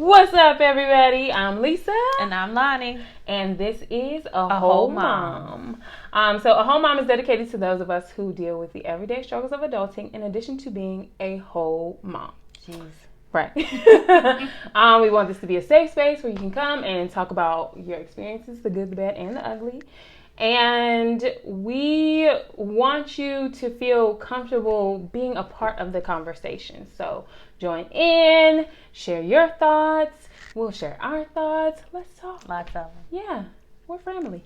What's up, everybody? I'm Lisa. And I'm Lonnie. And this is A Whole Mom. So A Whole Mom is dedicated to those of us who deal with the everyday struggles of adulting in addition to being a whole mom. Jeez. Right. We want this to be a safe space where you can come and talk about your experiences, the good, the bad, and the ugly. And we want you to feel comfortable being a part of the conversation. So join in, share your thoughts. We'll share our thoughts. Let's talk. Lots of them. Yeah, we're family.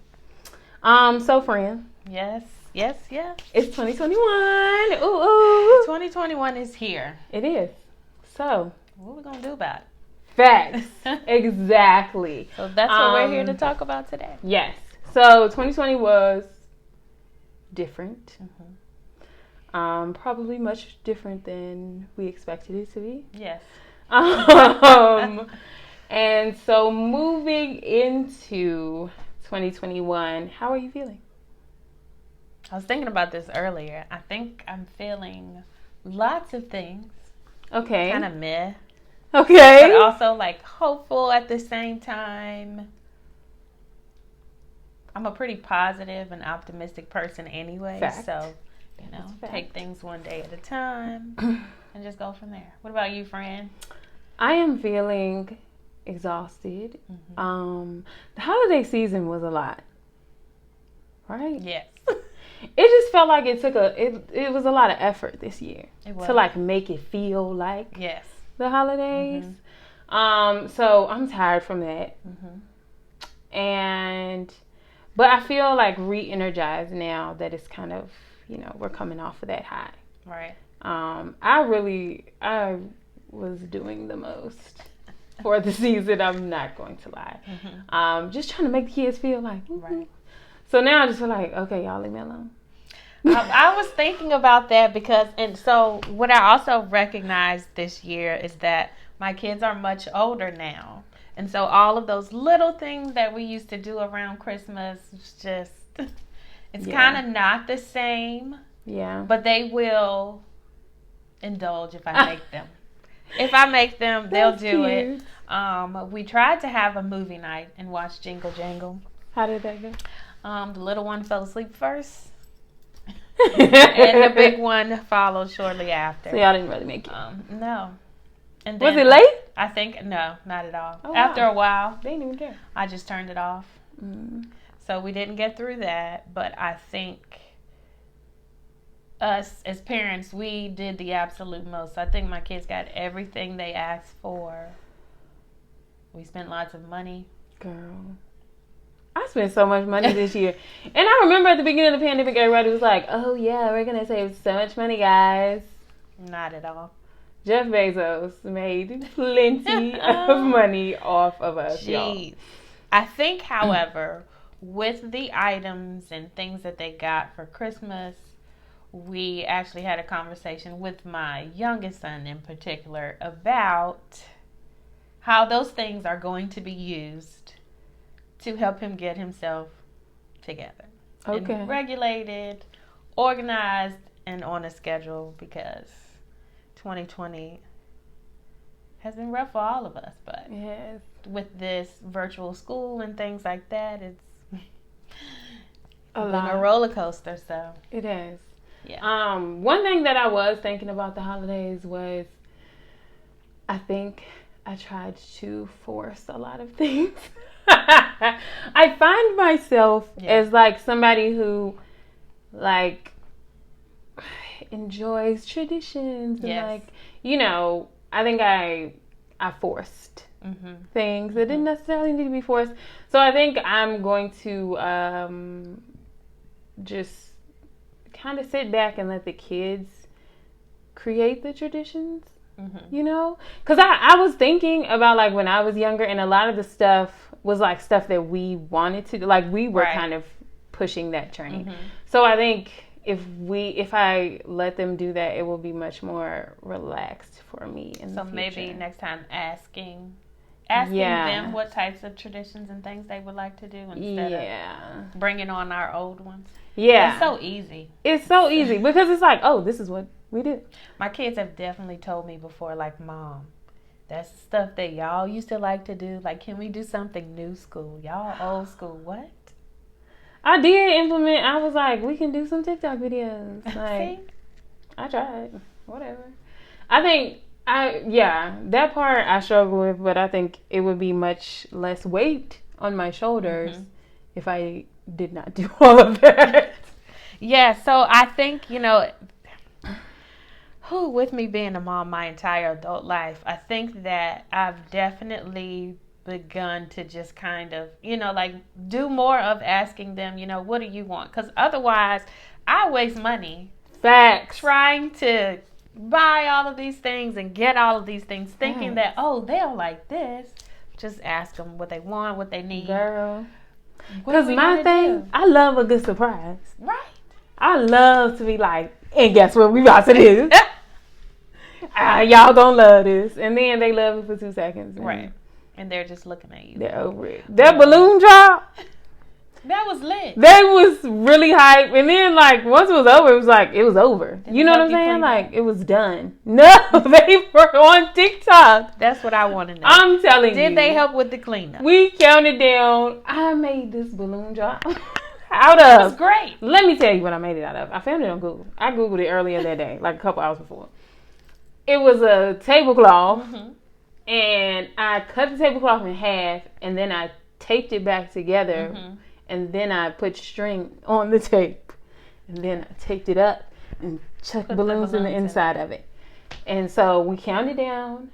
So friend. Yes. It's 2021. Ooh. 2021 is here. It is. So what are we going to do about it? Facts. Exactly. So that's what we're here to talk about today. Yes. So 2020 was different. Mm-hmm. Probably much different than we expected it to be. Yes. And so moving into 2021, how are you feeling? I was thinking about this earlier. I think I'm feeling lots of things. Okay. Kind of meh. Okay. But also like hopeful at the same time. I'm a pretty positive and optimistic person anyway. Fact. So, take things one day at a time and just go from there. What about you, friend? I am feeling exhausted. Mm-hmm. The holiday season was a lot. Right? Yes. It just felt like it was a lot of effort this year It to like make it feel like yes. the holidays. Mm-hmm. So I'm tired from that. Mm-hmm. But I feel like re-energized now that it's kind of, we're coming off of that high. Right. I was doing the most for the season. I'm not going to lie. Mm-hmm. Just trying to make the kids feel like, right. So now I just feel like, okay, y'all leave me alone. I was thinking about that and so what I also recognized this year is that my kids are much older now. And so all of those little things that we used to do around Christmas, it's kind of not the same. Yeah. But they will indulge if I make them. If I make them, they'll do it. We tried to have a movie night and watch Jingle Jangle. How did that go? The little one fell asleep first. And the big one followed shortly after. So y'all didn't really make it? No. And then, was it late? I think, no, not at all. Oh, after wow. a while. They didn't even care. I just turned it off. So we didn't get through that. But I think us as parents, we did the absolute most. I think my kids got everything they asked for. We spent lots of money. Girl. I spent so much money this year. And I remember at the beginning of the pandemic, everybody was like, oh, yeah, we're going to save so much money, guys. Not at all. Jeff Bezos made plenty of money off of us, y'all. I think, however, with the items and things that they got for Christmas, we actually had a conversation with my youngest son in particular about how those things are going to be used to help him get himself together. Okay. And regulated, organized, and on a schedule because 2020 has been rough for all of us. But yes, with this virtual school and things like that, it's been a roller coaster. So it has. Yeah. One thing that I was thinking about the holidays was I think I tried to force a lot of things. I find myself as like somebody who like enjoys traditions and like, I think I forced things that didn't necessarily need to be forced. So I think I'm going to just kind of sit back and let the kids create the traditions. Because I was thinking about like when I was younger, and a lot of the stuff was like stuff that we wanted to do. Like we were kind of pushing that train. So I think if I let them do that, it will be much more relaxed for me in the future. So maybe next time asking them what types of traditions and things they would like to do instead of bringing on our old ones. Yeah. It's so easy. It's so easy because it's like, oh, this is what we do. My kids have definitely told me before, like, Mom, That's the stuff that y'all used to like to do. Like, can we do something new school? Y'all old school. What? I did implement. I was like, we can do some TikTok videos. Like, I tried. Whatever. I think that part I struggle with, but I think it would be much less weight on my shoulders if I did not do all of that. Yeah, so I think, with me being a mom my entire adult life, I think that I've definitely begun to just kind of, like do more of asking them, what do you want? Because otherwise, I waste money. Facts. Trying to buy all of these things and get all of these things, thinking that, they'll like this. Just ask them what they want, what they need. Girl. Because my thing, I love a good surprise. Right. I love to be like, and guess what we about to do? Y'all gonna love this. And then they love it for 2 seconds. Right. And they're just looking at you. They're over it. That balloon drop. That was lit. They was really hype. And then, like, once it was over, it was like, it was over. You know what I'm saying? Like, it was done. No, they were on TikTok. That's what I want to know. I'm telling you. Did they help with the cleanup? We counted down. I made this balloon drop out of. It was great. Let me tell you what I made it out of. I found it on Google. I Googled it earlier that day, like a couple hours before. It was a tablecloth. And I cut the tablecloth in half, and then I taped it back together, and then I put string on the tape, and then I taped it up and chucked balloons in the inside of it. And so we counted down,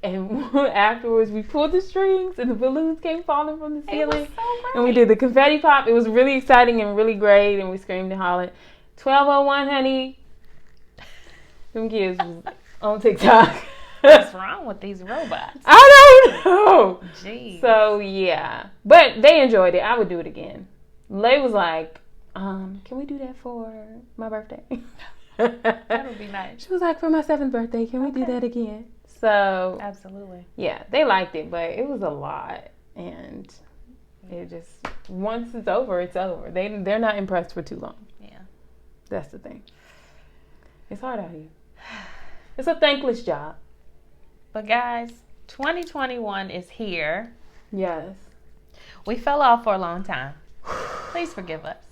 and afterwards we pulled the strings, and the balloons came falling from the ceiling. It was so great. And we did the confetti pop. It was really exciting and really great, and we screamed and hollered, 1201, honey. Them kids was on TikTok. What's wrong with these robots? I don't know. Jeez. So, yeah. But they enjoyed it. I would do it again. Lay was like, can we do that for my birthday? That would be nice. She was like, for my 7th birthday, can we do that again? So. Absolutely. Yeah, they liked it, but it was a lot. And it just, once it's over, it's over. They're not impressed for too long. Yeah. That's the thing. It's hard out here. It's a thankless job. But guys, 2021 is here. Yes. We fell off for a long time. Please forgive us.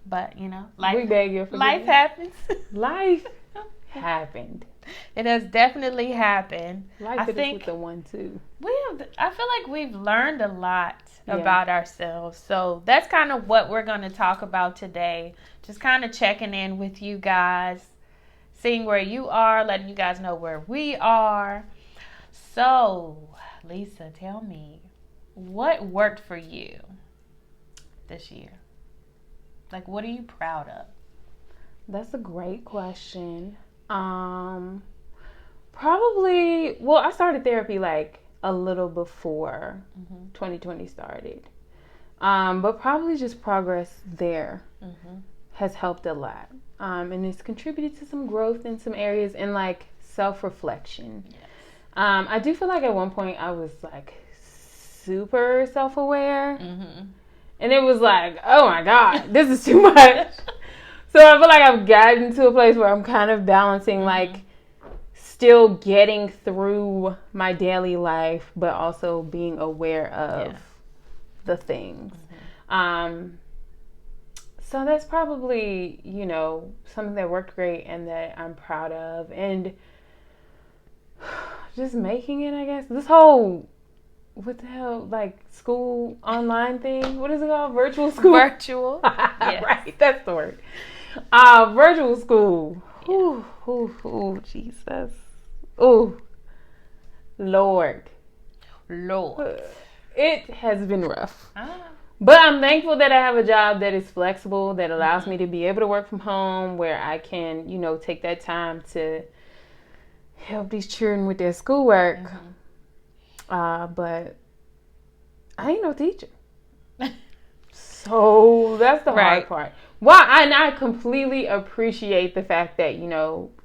But, life, we beg your forgiveness. Life happens. Life happened. It has definitely happened. Life is with the 1-2. I feel like we've learned a lot about ourselves. So that's kind of what we're going to talk about today. Just kind of checking in with you guys, seeing where you are, letting you guys know where we are. So, Lisa, tell me, what worked for you this year? Like, what are you proud of? That's a great question. Probably, I started therapy like a little before 2020 started. But probably just progress there has helped a lot. And it's contributed to some growth in some areas and like self-reflection. Yes. I do feel like at one point I was like super self-aware. And it was like, oh my God, this is too much. So I feel like I've gotten to a place where I'm kind of balancing like still getting through my daily life, but also being aware of the things. So that's probably, something that worked great and that I'm proud of. And just making it, I guess. This whole, what the hell, like school online thing? What is it called? Virtual school? Virtual. Yes. Right, that's the word. Virtual school. Yeah. Ooh, Jesus. Ooh, Lord. It has been rough. But I'm thankful that I have a job that is flexible, that allows me to be able to work from home, where I can, take that time to help these children with their schoolwork. But I ain't no teacher. So that's the hard part. And I completely appreciate the fact that,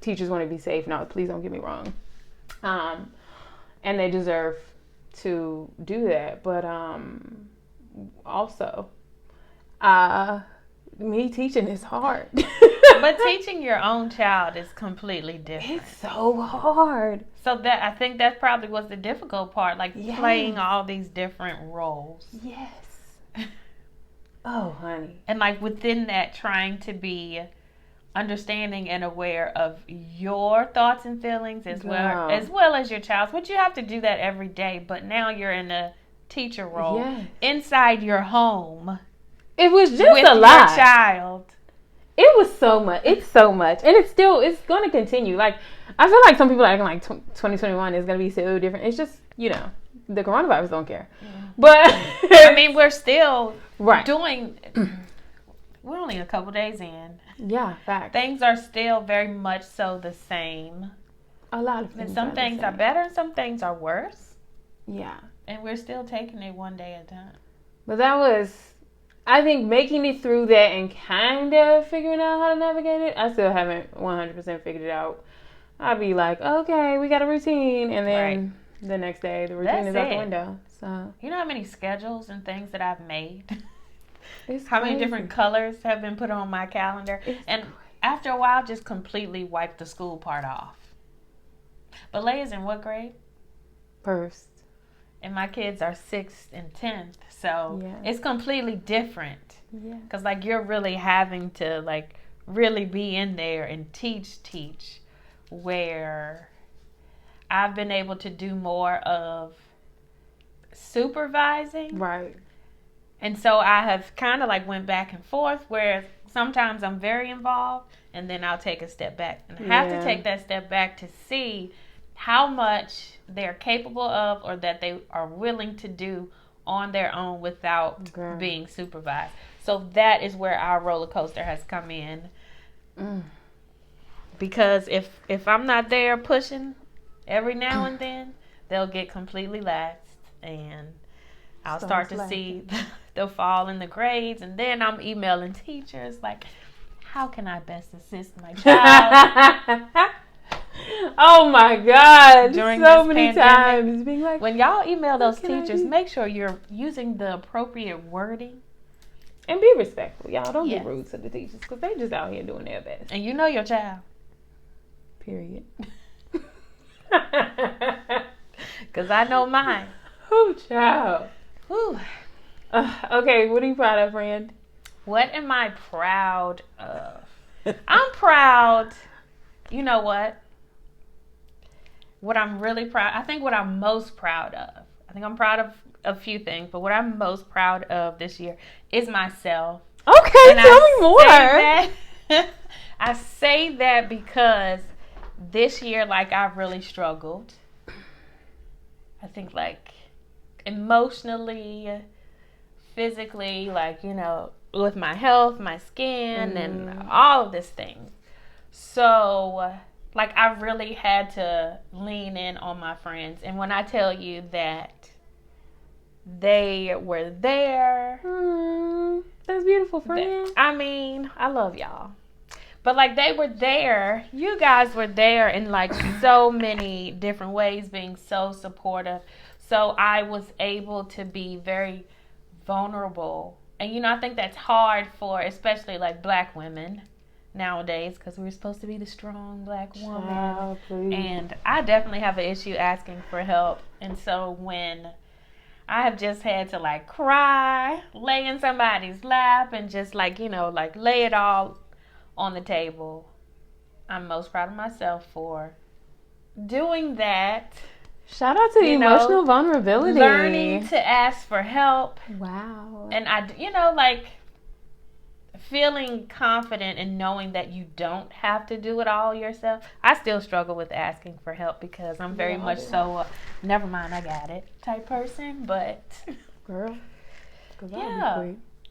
teachers want to be safe. Now, please don't get me wrong. And they deserve to do that. But also, me teaching is hard. But teaching your own child is completely different. It's so hard. So that I think that probably was the difficult part, like playing all these different roles. Yes. Oh, honey. And like within that, trying to be understanding and aware of your thoughts and feelings as well as your child's. But you have to do that every day. But now you're in a teacher role inside your home. It was just with a lot. Your child. It was so much. It's so much, and it's going to continue. Like I feel like some people are acting like 2021 is going to be so different. It's just the coronavirus don't care. But I mean, we're still doing. We're only a couple days in. Yeah, fact. Things are still very much so the same. A lot of things. And some things are better, and some things are worse. Yeah. And we're still taking it one day at a time. But that was, I think, making it through that and kind of figuring out how to navigate it. I still haven't 100% figured it out. I'd be like, okay, we got a routine, and then the next day the routine is out the window. So you know how many schedules and things that I've made? It's how many different colors have been put on my calendar? And after a while, just completely wiped the school part off. But Leia's in what grade? First. And my kids are 6th and 10th. So it's completely different. Yeah. Because, like, you're really having to, like, really be in there and teach. Where I've been able to do more of supervising. Right. And so I have kind of like went back and forth where sometimes I'm very involved and then I'll take a step back. And I have to take that step back to see how much they're capable of or that they are willing to do on their own without being supervised. So that is where our roller coaster has come in. Because if I'm not there pushing every now and then, they'll get completely laxed and I'll start to see the fall in the grades, and then I'm emailing teachers like, how can I best assist my child? Oh my God. During so many times. Being like, when y'all email those teachers, make sure you're using the appropriate wording. And be respectful, y'all. Don't be rude to the teachers because they just out here doing their best. And you know your child. Period. Because I know mine. Oh, child. Whew. Okay, what are you proud of, friend? What am I proud of? I'm proud. You know what? What I'm really proud. I think what I'm most proud of. I think I'm proud of a few things, but what I'm most proud of this year is myself. Okay, and tell me more. I say that because this year, like, I've really struggled. I think, like, emotionally, physically, like, with my health, my skin, and all of this thing. So, like, I really had to lean in on my friends. And when I tell you that they were there. That's beautiful, friend. I mean, I love y'all. But, like, they were there. You guys were there in, like, so many different ways, being so supportive. So I was able to be very vulnerable. And, I think that's hard for especially, like, Black women nowadays because we're supposed to be the strong Black woman. And I definitely have an issue asking for help. And so when I have just had to, like, cry, lay in somebody's lap and just, like, like, lay it all on the table, I'm most proud of myself for doing that. Shout out to emotional vulnerability. Learning to ask for help. Wow. And I, like, feeling confident in knowing that you don't have to do it all yourself. I still struggle with asking for help because I'm very much so, never mind, I got it type person. But, girl,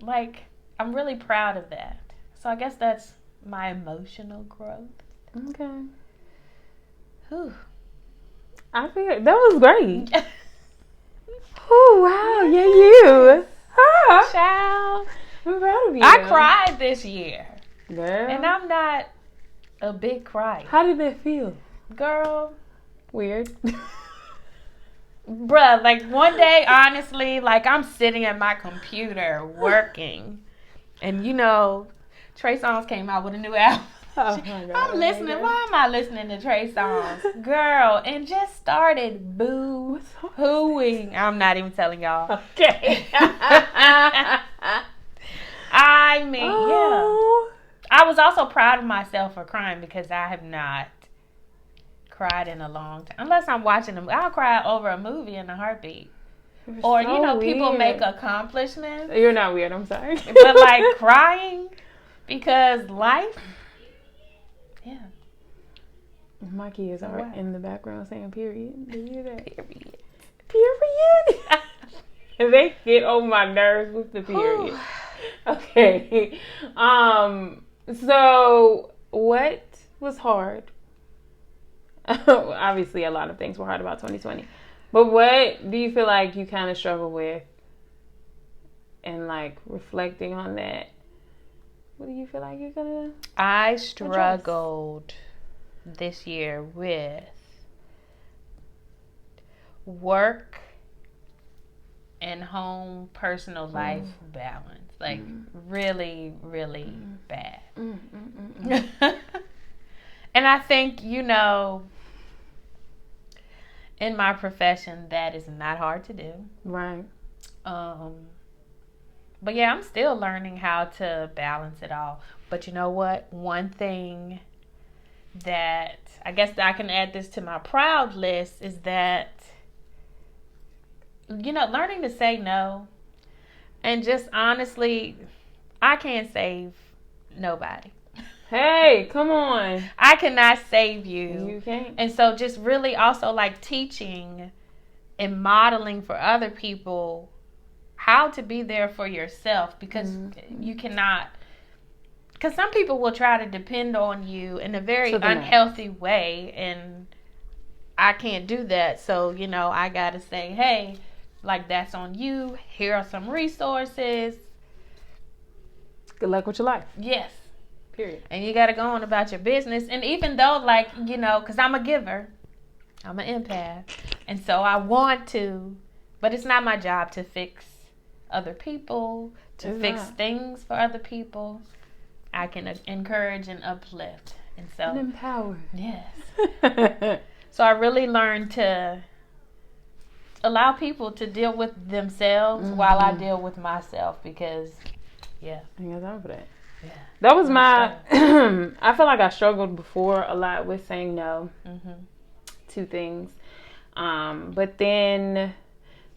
like, I'm really proud of that. So I guess that's my emotional growth. Okay. Whew. I figured that was great. Oh, wow. Yeah, you. Child. I'm proud of you. I cried this year. Girl. And I'm not a big crier. How did that feel? Girl. Weird. Bruh, like, one day, honestly, like, I'm sitting at my computer working. And, Trey Songz came out with a new album. Oh my God. I'm listening. Why am I listening to Trey songs? Girl, and just started boo-hooing. I'm not even telling y'all. Okay. I mean, yeah. I was also proud of myself for crying because I have not cried in a long time. Unless I'm watching them. I'll cry over a movie in a heartbeat. Or, so you know, people weird. make accomplishments. You're not weird, I'm sorry. But like crying because life, yeah. My kids are in the background saying period. Do you hear that? Period. Period. And they get on my nerves with the period. Okay. So what was hard? Obviously, a lot of things were hard about 2020. But what do you feel like you kind of struggle with? And like reflecting on that, what do you feel like you're gonna? I struggled this year with work and home personal life balance. Like really, really bad. And I think, you know, in my profession, that is not hard to do. Right. But yeah, I'm still learning how to balance it all. But you know what? One thing that I guess I can add this to my proud list is that, you know, learning to say no. And just honestly, I can't save nobody. Hey, come on. I cannot save you. You can't. And so just really also like teaching and modeling for other people how to be there for yourself, because you cannot, because some people will try to depend on you in a very unhealthy way, and I can't do that. So, you know, I got to say, hey, like, that's on you. Here are some resources. Good luck with your life. Yes. Period. And you got to go on about your business. And even though, like, you know, because I'm a giver, I'm an empath. And so I want to, but it's not my job to fix other people, to fix things for other people. I can encourage and uplift. And so. And empower. Yes. So I really learned to allow people to deal with themselves while I deal with myself, because, yeah. I got time for that. Yeah. That was my, I feel like I struggled before a lot with saying no to things. But then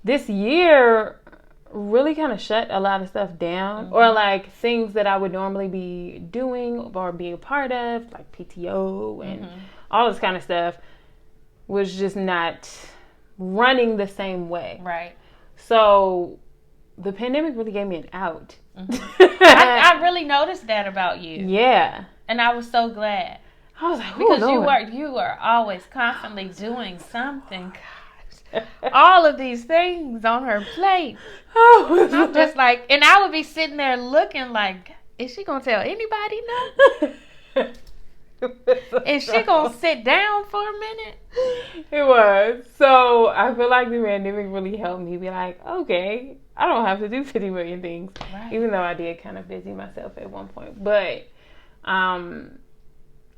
this year really kind of shut a lot of stuff down, or like things that I would normally be doing or be a part of, like PTO and all this kind of stuff, was just not running the same way. Right. So the pandemic really gave me an out. I really noticed that about you. Yeah. And I was so glad. I was like, because you were always constantly doing something. Gosh, all of these things on her plate. Oh, I'm just like, and I would be sitting there looking like, is she gonna tell anybody no? Is she gonna sit down for a minute? It was. So I feel like the pandemic really helped me be like, okay, I don't have to do 50 million things. Right. Even though I did kind of busy myself at one point. But, and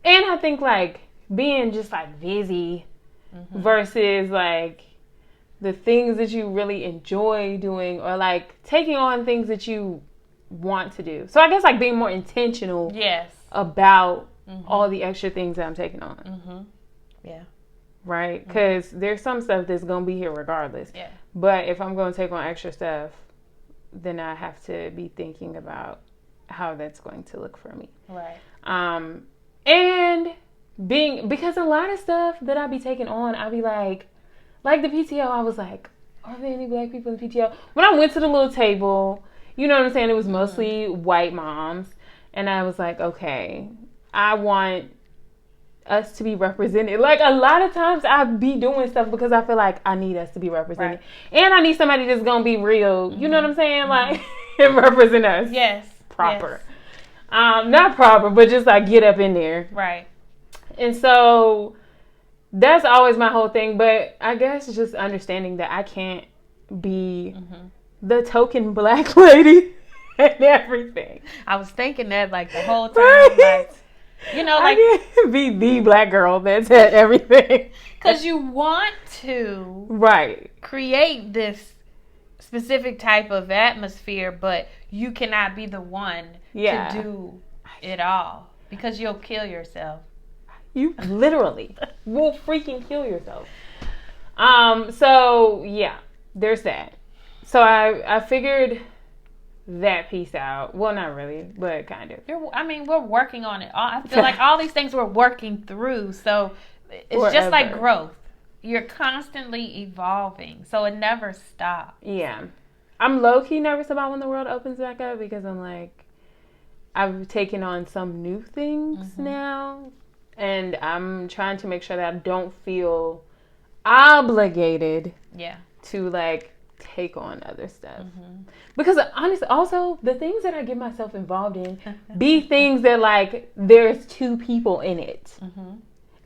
I think like being just like busy versus like the things that you really enjoy doing, or like taking on things that you want to do. So I guess like being more intentional about all the extra things that I'm taking on. Yeah. Right? Because there's some stuff that's going to be here regardless. Yeah. But if I'm going to take on extra stuff, then I have to be thinking about how that's going to look for me. Right. And because a lot of stuff that I be taking on, I be like the PTO, I was like, are there any black people in the PTO? When I went to the little table, you know what I'm saying? It was mostly white moms. And I was like, okay, I want us to be represented. Like a lot of times I be doing stuff because I feel like I need us to be represented. Right. And I need somebody that's going to be real. You know what I'm saying? Like, and represent us. Yes. Proper. Yes. Not proper, but just like get up in there. Right. And so that's always my whole thing. But I guess it's just understanding that I can't be the token black lady and everything. I was thinking that like the whole time. Right? Like, You know, like I can't be the black girl that said everything. Because you want to create this specific type of atmosphere, but you cannot be the one to do it all because you'll kill yourself. You literally will freaking kill yourself. So yeah, there's that. So I figured that piece out. Well, not really, but kind of. We're working on it. I feel like all these things we're working through. So it's just like growth. You're constantly evolving, so it never stops. Yeah. I'm low-key nervous about when the world opens back up because I'm like, I've taken on some new things now, and I'm trying to make sure that I don't feel obligated to like take on other stuff. Because honestly, also the things that I get myself involved in be things that like there's two people in it.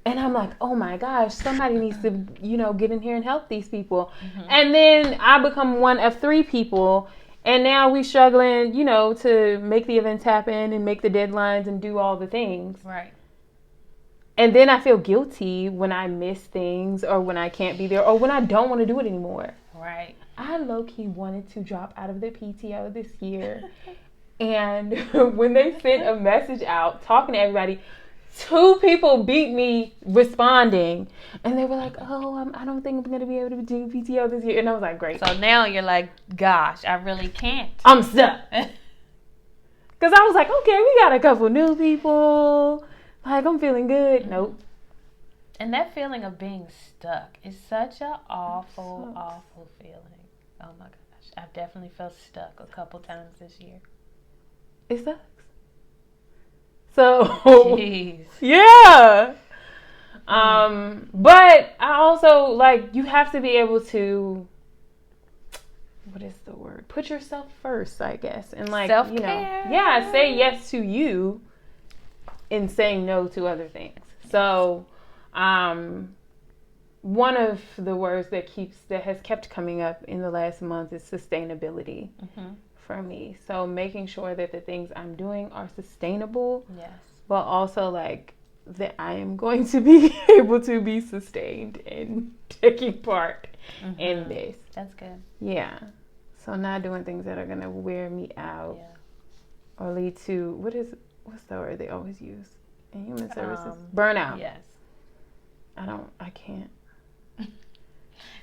And I'm like, oh my gosh, somebody needs to, get in here and help these people. And then I become one of three people. And now we struggling, to make the events happen and make the deadlines and do all the things. Right. And then I feel guilty when I miss things or when I can't be there or when I don't want to do it anymore. Right. I low-key wanted to drop out of the PTO this year. And when they sent a message out talking to everybody, 2 people beat me responding. And they were like, oh, I don't think I'm going to be able to do PTO this year. And I was like, great. So now you're like, gosh, I really can't. I'm stuck. Because I was like, okay, we got a couple new people. Like, I'm feeling good. Nope. And that feeling of being stuck is such an awful, awful feeling. Oh my gosh. I've definitely felt stuck a couple times this year. It sucks. So, jeez. Yeah. But I also, like, you have to be able to, what is the word? Put yourself first, I guess. And, like, self-care. Say yes to you and saying no to other things. So, one of the words that has kept coming up in the last month is sustainability for me. So making sure that the things I'm doing are sustainable, but also like that I am going to be able to be sustained in taking part in this. That's good. Yeah. So not doing things that are going to wear me out or lead to, what's the word they always use in human services? Burnout. Yes. I can't.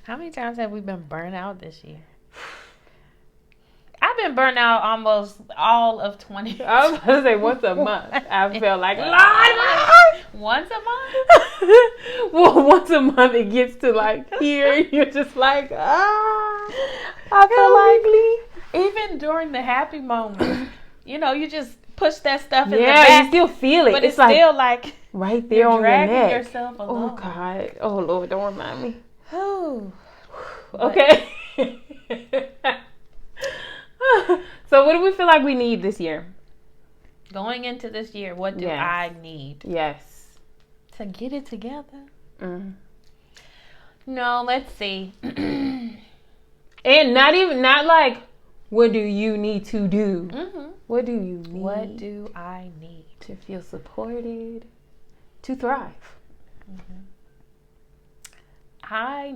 How many times have we been burnt out this year? I've been burnt out almost all of 20. I was going to say once a month. I felt like, Lord! Once a month? Well, once a month it gets to like here. You're just like, I feel like even during the happy moments, you just push that stuff in the back. Yeah, you still feel it. But it's still like right there on your neck. Dragging yourself along. Oh, God. Oh, Lord, don't remind me. Okay. So what do we feel like we need this year? Going into this year, what do I need? Yes. To get it together? No, let's see. And not like, what do you need to do? What do you need? What do I need? To feel supported, to thrive. I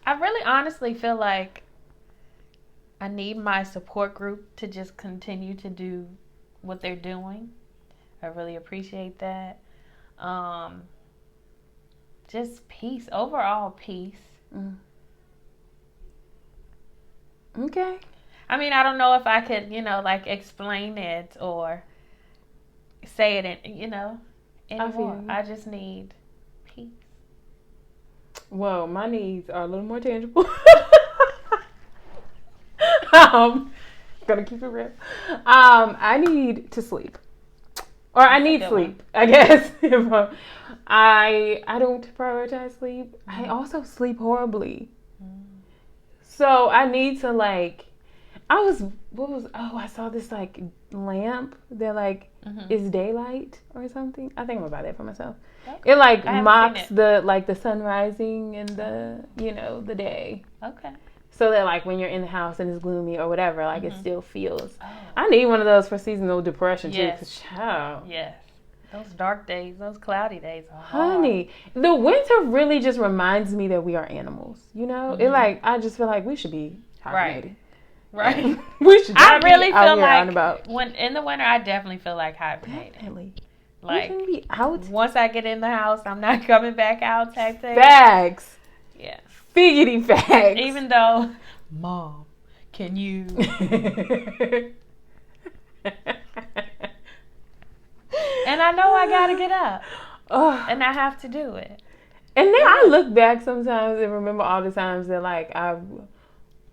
really honestly feel like I need my support group to just continue to do what they're doing. I really appreciate that. Just peace, overall peace. Okay. I mean, I don't know if I could, like explain it or say it, anymore. I just need peace. Well, my needs are a little more tangible. Gonna keep it real. I need to sleep, or I need sleep. I guess I don't prioritize sleep. I also sleep horribly. So I need to like. I saw this like lamp that like is daylight or something. I think I'm gonna buy that for myself. Okay. It like mocks the sun rising and the the day. Okay. So that like when you're in the house and it's gloomy or whatever, like it still feels. Oh. I need one of those for seasonal depression too. Yes. Child. Yes. Those dark days, those cloudy days are hard. Honey, the winter really just reminds me that we are animals. You know, it I just feel like we should be hibernating. Right. We should. I really feel like about. When in the winter, I definitely feel like hibernating. Definitely. Like we be out. Once I get in the house, I'm not coming back out. Type thing. Facts. Yeah. Figgity facts. Even though, Mom, can you? And I know I gotta get up, and I have to do it. And then I look back sometimes and remember all the times that like I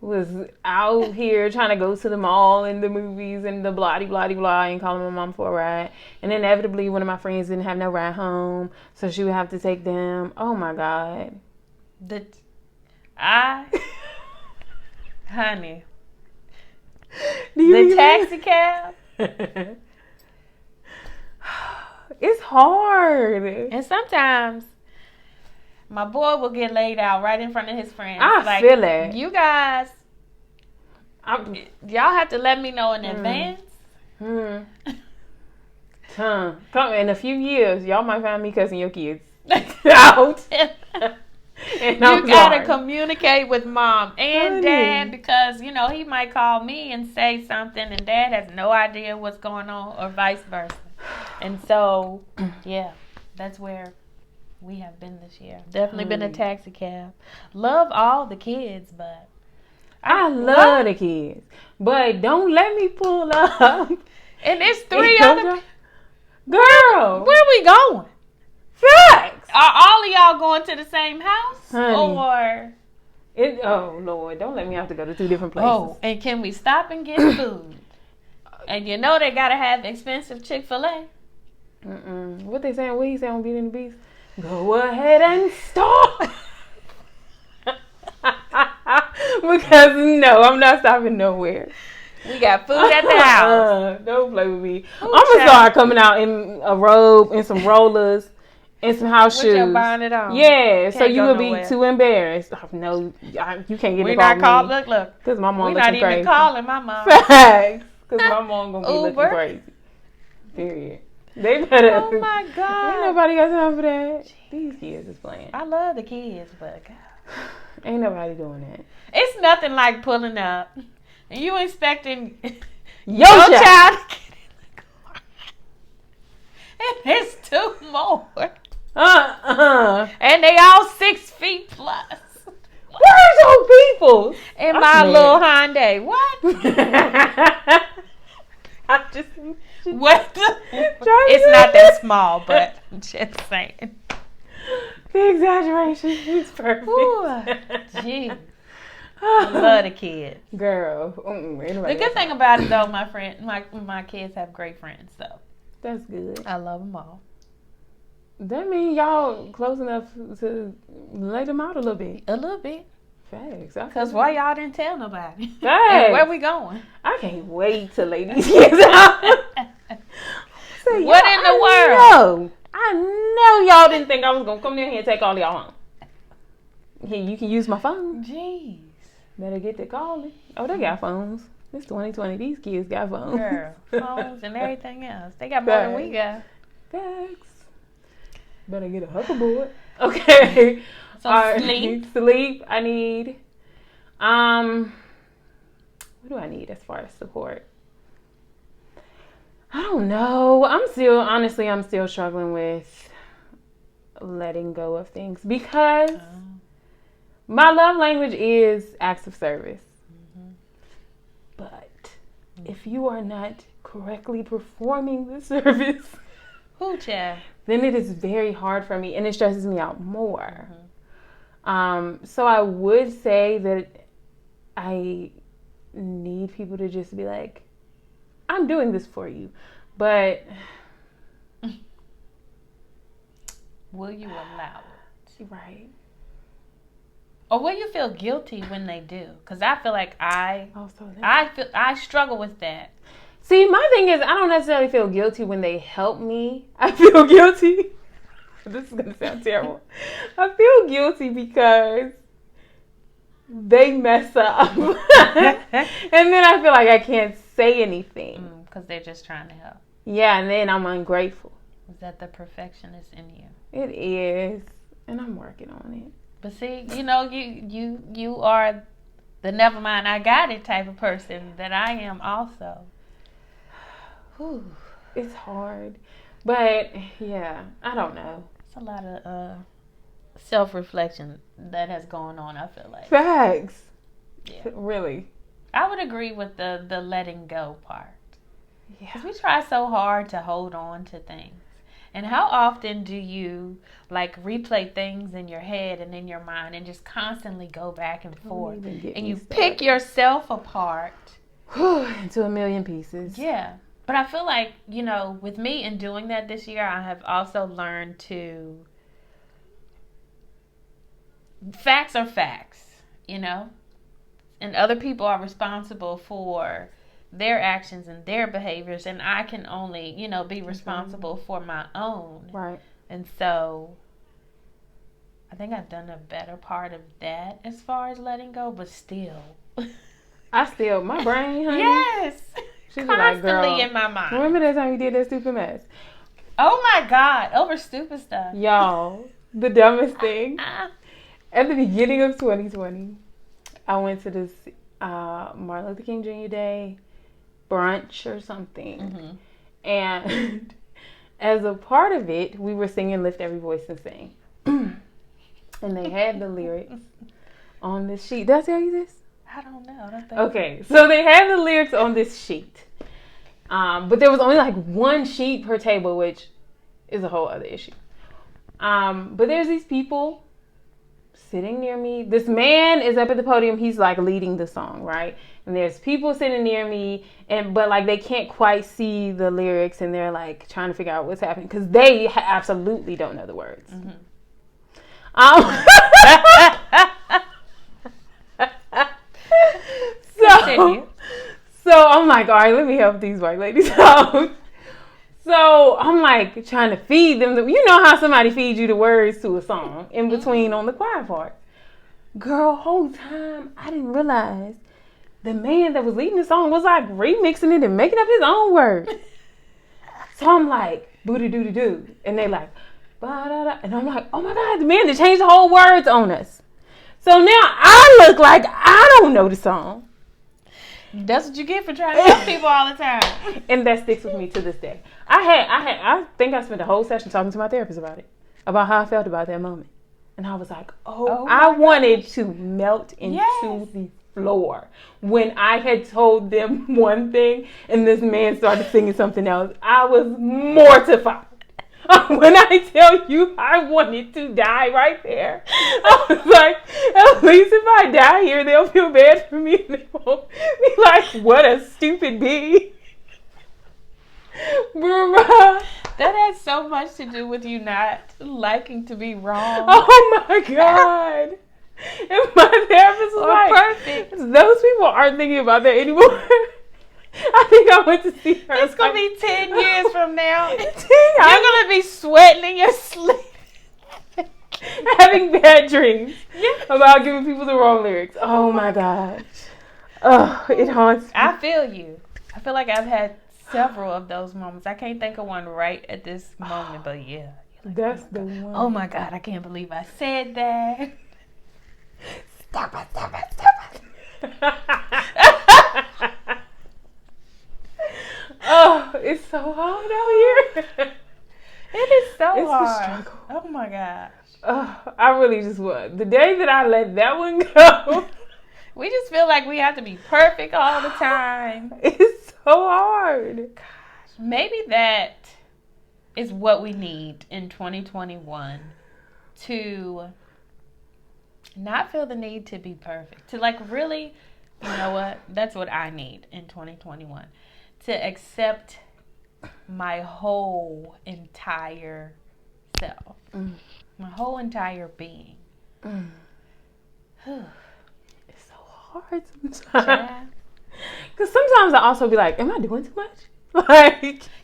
was out here trying to go to the mall and the movies and the blah blah blah and calling my mom for a ride. And inevitably one of my friends didn't have no ride home, so she would have to take them. Oh my God. Honey, the taxi cab. It's hard. And sometimes my boy will get laid out right in front of his friends. I feel it. You guys, y'all have to let me know in advance. Come in a few years, y'all might find me cussing your kids out. You gotta communicate with Mom and Dad, because you know he might call me and say something and Dad has no idea what's going on, or vice versa. And so yeah, that's where we have been this year. Definitely been a taxi cab. Love all the kids, but I love the kids, but don't let me pull up. And it's 3 other girl. Where we going? Facts. Are all of y'all going to the same house? Honey. Or oh Lord, don't let me have to go to 2 different places. Oh, and can we stop and get food? And you know they gotta have expensive Chick-fil-A. What they saying? What he saying on Beauty and the Beast? Go ahead and stop. Because no, I'm not stopping nowhere. We got food at the house. Don't play with me. I'm gonna start coming out in a robe and some rollers and some house shoes. With your bonnet on. Yeah, so you would be too embarrassed. Oh, no, you can't get involved. We're not called. Look. Because my mom looking crazy. We're not even calling my mom. Facts. Because my mom gonna be looking crazy. Period. They better. Oh my God. Ain't nobody got time for that. Jeez. These kids is playing. I love the kids, but God. Ain't nobody doing that. It's nothing like pulling up and you expecting your child to get in the car. And there's 2 more. And they all 6 feet plus. Where's your people? In my little Hyundai. What? I just. What? It's not that small, but I'm just saying. The exaggeration is perfect. Jeez. I love the kids. Girl. The good thing about it, though, my kids have great friends, so. That's good. I love them all. That means y'all close enough to lay them out a little bit. A little bit. Facts. Because why y'all didn't tell nobody? Facts. Where we going? I can't wait to lay these kids out. What in the world? I know y'all didn't think I was going to come down here and take all y'all home. Here, you can use my phone. Jeez. Better get to calling. Oh, they got phones. It's 2020. These kids got phones. Girl, phones and everything else. They got more than we got. Facts. Better get a hoverboard. Okay. Sleep. Sleep. I need. What do I need as far as support? I don't know. I'm still struggling with letting go of things because my love language is acts of service. But if you are not correctly performing the service, then it is very hard for me and it stresses me out more. So I would say that I need people to just be like, I'm doing this for you, but will you allow it? Right. Or will you feel guilty when they do? Because I feel like I struggle with that. See, my thing is I don't necessarily feel guilty when they help me. I feel guilty. This is going to sound terrible. I feel guilty because they mess up. And then I feel like I can't say anything. Because they're just trying to help. Yeah, and then I'm ungrateful. Is that the perfectionist in you? It is, and I'm working on it. But see, you are the never mind, I got it type of person that I am also. Whew. It's hard, but yeah, I don't know. It's a lot of self-reflection that has gone on, I feel like. Facts. Yeah. Really. I would agree with the letting go part. Yeah. Because we try so hard to hold on to things. And how often do you replay things in your head and in your mind and just constantly go back and forth? And you pick yourself apart into a million pieces. Yeah. But I feel like, with me in doing that this year, I have also learned to facts are facts, and other people are responsible for their actions and their behaviors, and I can only, be responsible for my own. Right. And so I think I've done a better part of that as far as letting go, but still. My brain, honey. Yes. She's constantly like, in my mind. Remember that time you did that stupid mess? Oh my God, over stupid stuff. Y'all, the dumbest thing. At the beginning of 2020, I went to this Martin Luther King Jr. Day brunch or something. Mm-hmm. And as a part of it, we were singing Lift Every Voice and Sing. And they had the lyrics on this sheet. Did I tell you this? I don't know. I don't think Okay, so they had the lyrics on this sheet. But there was only one sheet per table, which is a whole other issue. But there's these people sitting near me. This man is up at the podium. He's leading the song, right? And there's people sitting near me, but they can't quite see the lyrics, and they're trying to figure out what's happening because they absolutely don't know the words. Mm-hmm. So I'm like, all right, let me help these white ladies out. So I'm trying to feed them. You know how somebody feeds you the words to a song in between on the quiet part. Girl, whole time I didn't realize the man that was leading the song was remixing it and making up his own words. So I'm booty doo doo, and they ba-da-da. And I'm oh my God, the man that changed the whole words on us. So now I look like I don't know the song. That's what you get for trying to help people all the time. And that sticks with me to this day. I think I spent the whole session talking to my therapist about it, about how I felt about that moment. And I was I wanted to melt into the floor when I had told them one thing and this man started singing something else. I was mortified. When I tell you I wanted to die right there. I was at least if I die here, they'll feel bad for me and they won't be what a stupid bee. Bruh. That has so much to do with you not liking to be wrong. Oh my God. And my therapist was perfect. Those people aren't thinking about that anymore. I think I went to see her. It's going to be 10 years from now. You're going to be sweating in your sleep. Having bad dreams about giving people the wrong lyrics. Oh my gosh. Oh, it haunts me. I feel you. I feel like I've had several of those moments. I can't think of one right at this moment, but yeah. That's the one. Oh my God, I can't believe I said that. Stop it. Oh, it's so hard out here. It is so it's hard. A struggle. Oh my gosh. I really just was. The day that I let that one go. We just feel like we have to be perfect all the time. It's so hard. Gosh, maybe that is what we need in 2021 to not feel the need to be perfect. To really, you know what? That's what I need in 2021. To accept my whole entire self. My whole entire being. It's so hard sometimes. Because sometimes I also be am I doing too much?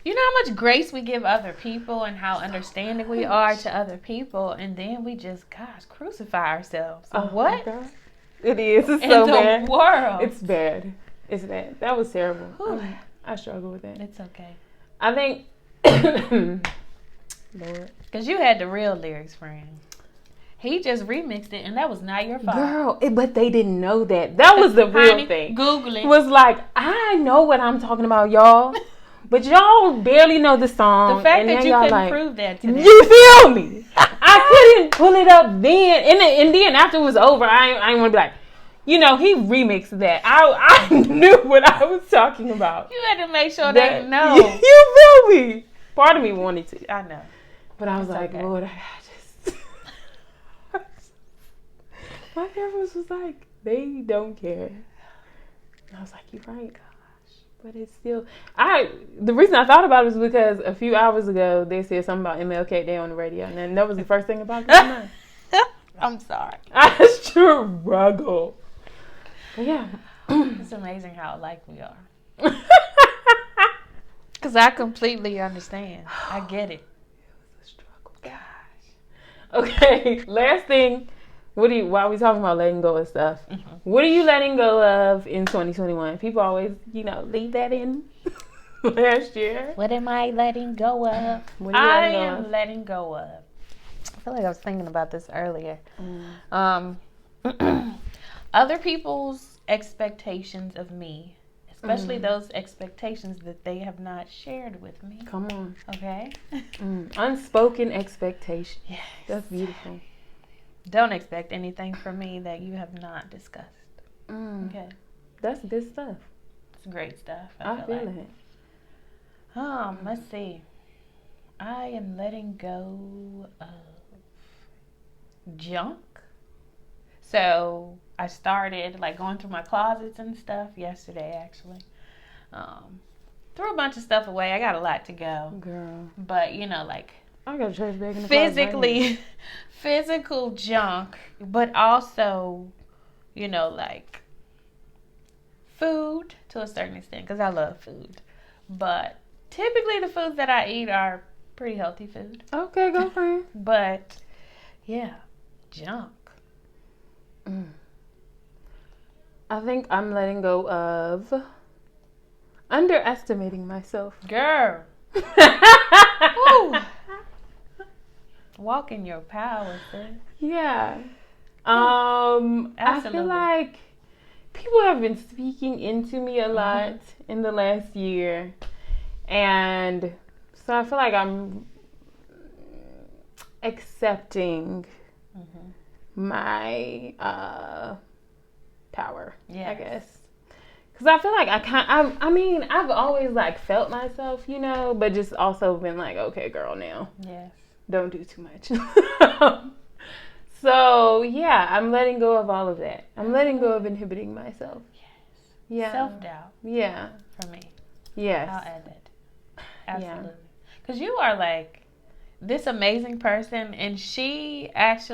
You know how much grace we give other people and how understanding we are to other people, and then we just, crucify ourselves. What? It is. It's in so the bad. World. It's bad. That was terrible. I struggle with that. It's okay. I think Lord. Because you had the real lyrics, friend. He just remixed it, and that was not your fault. Girl, but they didn't know that. That was the real thing. Google it. Was like, I know what I'm talking about, y'all. But y'all barely know the song. The fact that you couldn't prove that to them. You feel me? I couldn't pull it up then. And then after it was over, I ain't want to be like, he remixed that. I knew what I was talking about. You had to make sure they know. You feel me? Part of me wanted to. I know. But I was like, okay. Lord, I just... My parents was like, they don't care. And I was like, you're right. But it's still... The reason I thought about it was because a few hours ago, they said something about MLK Day on the radio. And then that was the first thing about my mind. I'm sorry. I struggle. But yeah. It's amazing how alike we are. Because I completely understand. I get it. It was a struggle. Gosh. Okay, last thing. While we talking about letting go of stuff, what are you letting go of in 2021? People always, leave that in last year. What am I letting go of? I am letting go of. I feel like I was thinking about this earlier. Other people's expectations of me, especially those expectations that they have not shared with me. Come on. Okay? Unspoken expectations. Yes. That's beautiful. Don't expect anything from me that you have not discussed. Okay. That's good stuff. It's great stuff. I feel it. Let's see. I am letting go of junk. So I started going through my closets and stuff yesterday, actually. Threw a bunch of stuff away. I got a lot to go. Girl. But, I got a trash bag in the closet. Physical junk, but also, food to a certain extent, because I love food. But typically the foods that I eat are pretty healthy food. Okay, go for it. But, yeah, junk. I think I'm letting go of underestimating myself. Girl. Walk in your power, sis. Yeah. I feel like people have been speaking into me a lot in the last year. And so I feel like I'm accepting my power, I guess. Because I feel like I've always felt myself, but just also been like, okay, girl, now. Yes. Don't do too much. So, yeah, I'm letting go of all of that. I'm letting go of inhibiting myself. Yes. Yeah. Self-doubt. Yeah. For me. Yes. I'll add that. Absolutely. Because you are this amazing person, and she helps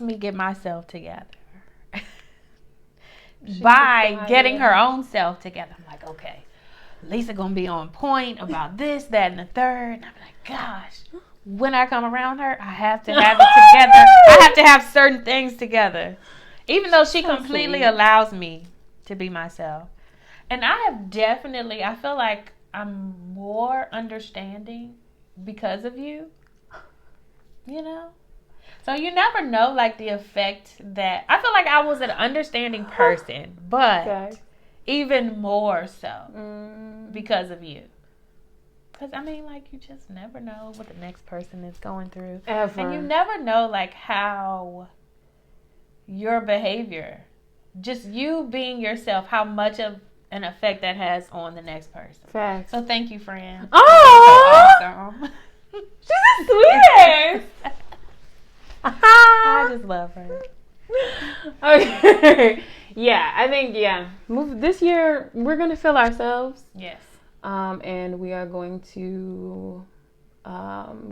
me get myself together. By getting her own self together. I'm like, okay, Lisa gonna be on point about this, that, and the third. And I'm like, gosh, when I come around her, I have to have it together. I have to have certain things together. Even though she completely allows me to be myself. And I feel like I'm more understanding because of you. So you never know, the effect that... I feel like I was an understanding person, but even more so because of you. Because, you just never know what the next person is going through. Ever. And you never know, how your behavior, just you being yourself, how much of an effect that has on the next person. Facts. So thank you, friend. Oh! So awesome. She's the sweetest! I just love her. Okay. Yeah, I think, this year, we're going to feel ourselves. Yes. And we are going to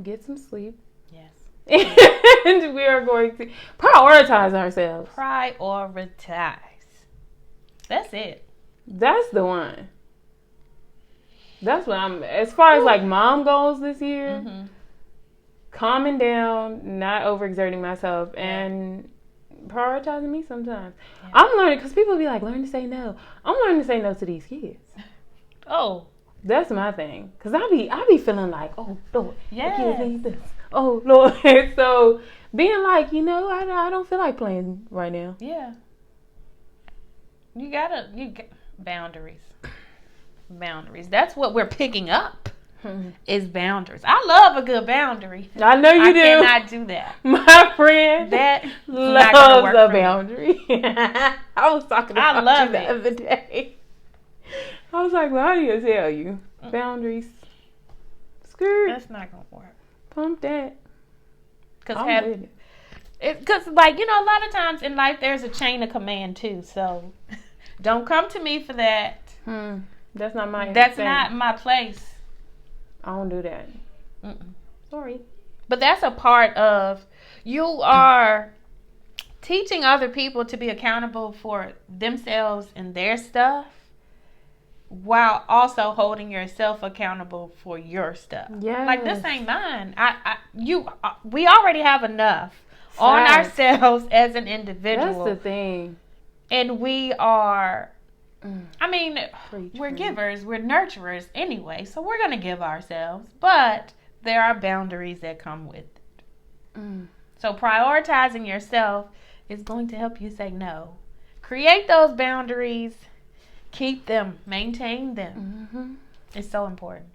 get some sleep. Yes. And we are going to prioritize ourselves. Prioritize. That's it. That's the one. That's what as far as mom goals this year, calming down, not overexerting myself, and prioritizing me sometimes. I'm learning, because people be like, learn to say no. I'm learning to say no to these kids. Oh, That's my thing. Because I be feeling like, oh, Lord, yes. the kids need this. Oh, Lord. So being like, I don't feel like playing right now. Yeah. You got boundaries. Boundaries. That's what we're picking up. Is boundaries. I love a good boundary. I know you do. I cannot do that. My friend that loves a boundary. I was talking about you the other day. I was like, well, how do you tell you? Boundaries. Skirt. That's not going to work. Pump that. Because, a lot of times in life there's a chain of command too. So don't come to me for that. That's not my That's not my place. I don't do that. Sorry. But that's a part of, you are teaching other people to be accountable for themselves and their stuff, while also holding yourself accountable for your stuff. Yeah. Like, this ain't mine. We already have enough on ourselves as an individual. That's the thing. And we are, we're givers, we're nurturers anyway, so we're going to give ourselves. But there are boundaries that come with it. So prioritizing yourself is going to help you say no. Create those boundaries. Keep them. Maintain them. It's so important.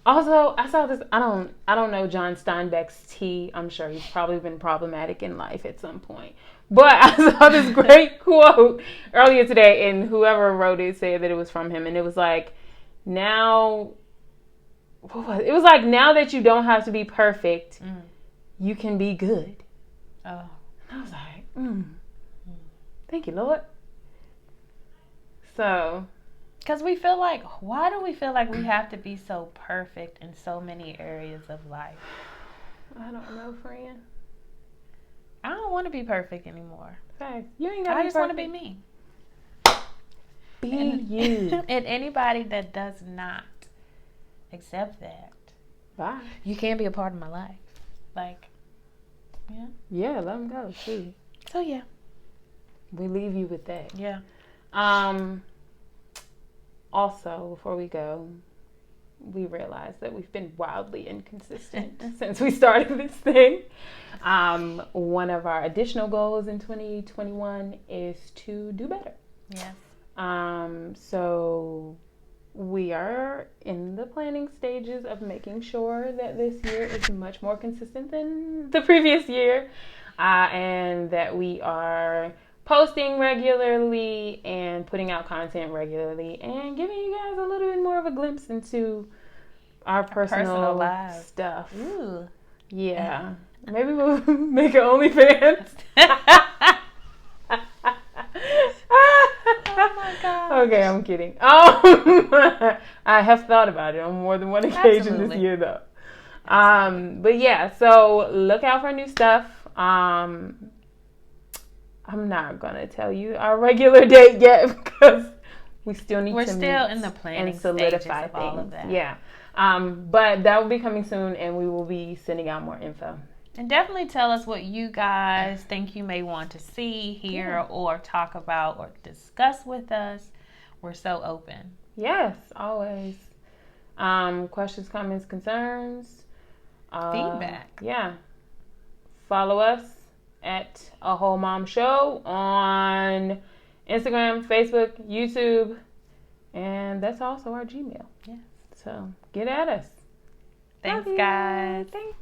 Also, I saw this. I don't know John Steinbeck's tea. I'm sure he's probably been problematic in life at some point. But I saw this great quote earlier today, and whoever wrote it said that it was from him, and it was like, now that you don't have to be perfect, you can be good. Oh, and I was like, thank you, Lord. So, because why do we feel like we have to be so perfect in so many areas of life? I don't know, friend. I don't want to be perfect anymore. Fact. You ain't got to be perfect. I just want to be me. Be you. And anybody that does not accept that, bye. You can't be a part of my life. Like, yeah. Yeah, let them go, too. So, yeah. We leave you with that. Yeah. Also, before we go, we realized that we've been wildly inconsistent since we started this thing. One of our additional goals in 2021 is to do better. Yes. So we are in the planning stages of making sure that this year is much more consistent than the previous year, and that we are posting regularly and putting out content regularly and giving you guys a little bit more of a glimpse into our personal stuff. Ooh. Yeah. Maybe we'll make an OnlyFans. Oh my God. Okay, I'm kidding. I have thought about it on more than one occasion this year, though. But yeah, so look out for new stuff. I'm not gonna tell you our regular date yet because we still need to meet. We're still in the planning stages of all of that. Yeah. But that will be coming soon, and we will be sending out more info. And definitely tell us what you guys think you may want to see, hear, or talk about or discuss with us. We're so open. Yes, always. Questions, comments, concerns. Feedback. Yeah. Follow us at A Whole Mom Show on Instagram, Facebook, YouTube, and that's also our Gmail. Yeah. So get at us. Thanks, guys. Thanks.